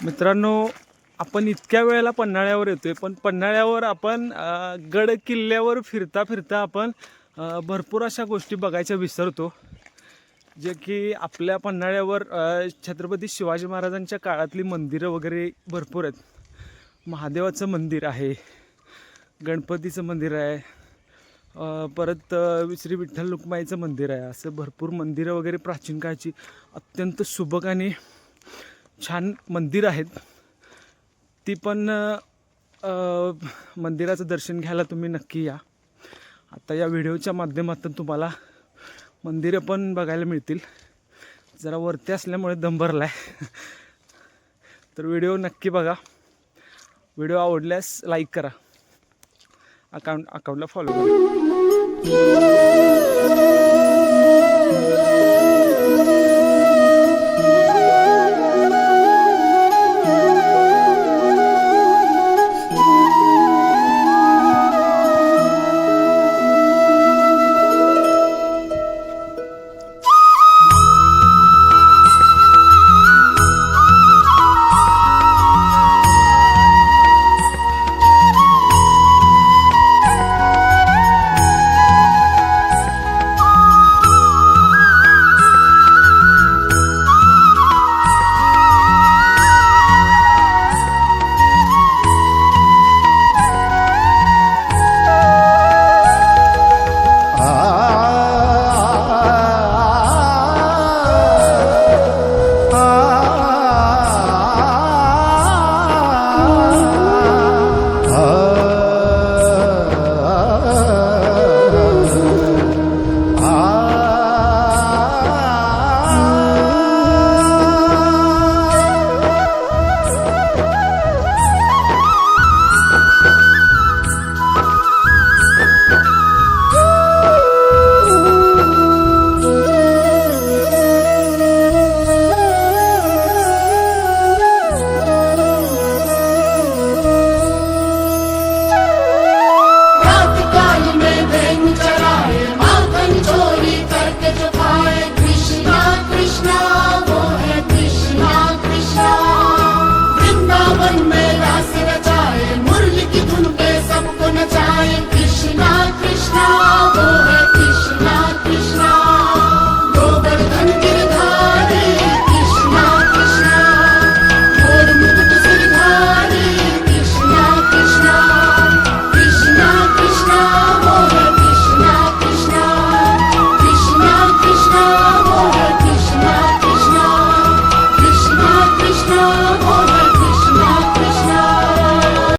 मित्रांनो, आपण इतक्या वेळेला पन्हाळ्यावर येतोय, पण पन्हाळ्यावर आपण गड किल्ल्यावर फिरता फिरता आपण भरपूर अशा गोष्टी बघायच्या विसरतो, जे की आपल्या पन्हाळ्यावर छत्रपती शिवाजी महाराजांच्या काळातली मंदिरं वगैरे भरपूर आहेत. महादेवाचं मंदिर आहे, गणपतीचं मंदिर आहे, परत श्री विठ्ठल रुक्माईचं मंदिर आहे. असं भरपूर मंदिरं वगैरे प्राचीन काळची अत्यंत सुबक आणि छान मंदिर आहेत. ती पण मंदिराचं दर्शन घ्यायला तुम्ही नक्की या. आता या व्हिडिओच्या माध्यमातून तुम्हाला मंदिरं पण बघायला मिळतील. जरा वरती असल्यामुळे दम भरला आहे. तर व्हिडिओ नक्की बघा. व्हिडिओ आवडल्यास लाईक करा, अकाउंटला फॉलो करा.